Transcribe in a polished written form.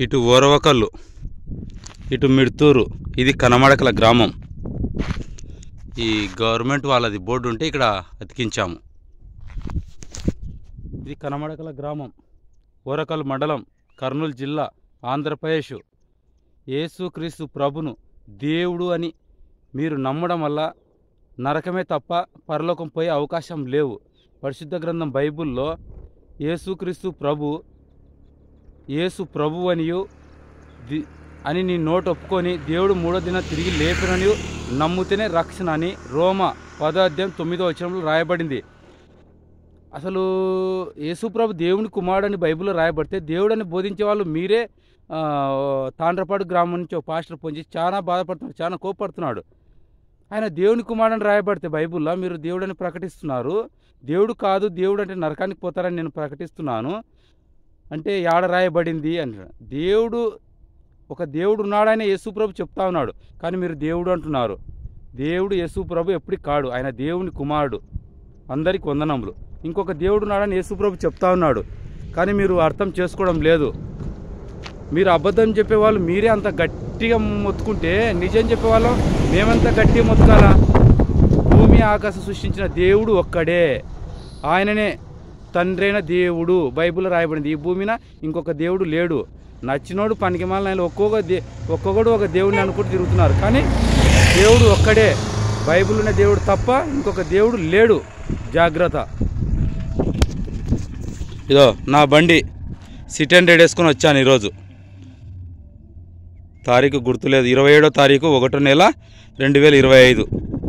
ఇటు ఓరవకల్లు, ఇటు మిడ్తూరు. ఇది కనమడకల గ్రామం. ఈ గవర్నమెంట్ వాళ్ళది బోర్డు ఉంటే ఇక్కడ అతికించాము. ఇది కనమడకల గ్రామం, ఓరకల్ మండలం, కర్నూలు జిల్లా, ఆంధ్రప్రదేశ్. యేసుక్రీస్తు ప్రభును దేవుడు అని మీరు నమ్మడం వల్ల నరకమే తప్ప పరలోకం పోయే అవకాశం లేవు. పరిశుద్ధ గ్రంథం బైబిల్లో యేసుక్రీస్తు యేసు ప్రభు అని నీ నోటు ఒప్పుకొని దేవుడు 3వ దినం తిరిగి లేపినని నమ్ముతేనే రక్షణ అని రోమా 10వ అధ్యాయం 9వ వచనంలో రాయబడింది. అసలు యేసుప్రభు దేవుని కుమారుడని బైబిల్లో రాయబడితే దేవుడని బోధించే వాళ్ళు మీరే. తాండ్రపాడు గ్రామం నుంచి ఒక పాస్టర్ పొంచి చాలా బాధపడుతున్నాడు, చాలా కోపడుతున్నాడు. ఆయన దేవుని కుమారుడని రాయబడితే బైబిల్లో మీరు దేవుడని ప్రకటిస్తున్నారు. దేవుడు కాదు, దేవుడు అంటే నరకానికి పోతారని నేను ప్రకటిస్తున్నాను అంటే యాడ రాయబడింది అంటున్నాడు. ఒక దేవుడు ఉన్నాడని యేసుప్రభు చెప్తా ఉన్నాడు, కానీ మీరు దేవుడు అంటున్నారు. దేవుడు యేసుప్రభు ఎప్పటికి కాడు, ఆయన దేవుని కుమారుడు. అందరికీ వందనములు. ఇంకొక దేవుడు ఉన్నాడని యేసుప్రభు చెప్తా ఉన్నాడు, కానీ మీరు అర్థం చేసుకోవడం లేదు. మీరు అబద్ధం చెప్పేవాళ్ళు మీరే అంత గట్టిగా మొత్తుకుంటే నిజం చెప్పేవాళ్ళం మేమంతా గట్టిగా మొత్తుకాలా? భూమి ఆకాశం సృష్టించిన దేవుడు ఒక్కడే, ఆయననే తండ్రైన దేవుడు. బైబిల్లో రాయబడింది. ఈ భూమిన ఇంకొక దేవుడు లేడు. నచ్చినోడు పనికిమాలిన ఆయన ఒక్కొక్కడు ఒక దేవుడిని అనుకుంటూ తిరుగుతున్నారు, కానీ దేవుడు ఒక్కడే. బైబిల్ ఉన్న దేవుడు తప్ప ఇంకొక దేవుడు లేడు. జాగ్రత్త. ఇదో నా బండి సిట్ అండ్ రైడ్ వేసుకొని వచ్చాను. ఈరోజు తారీఖు గుర్తులేదు, 27వ తారీఖు 1వ నెల 2025.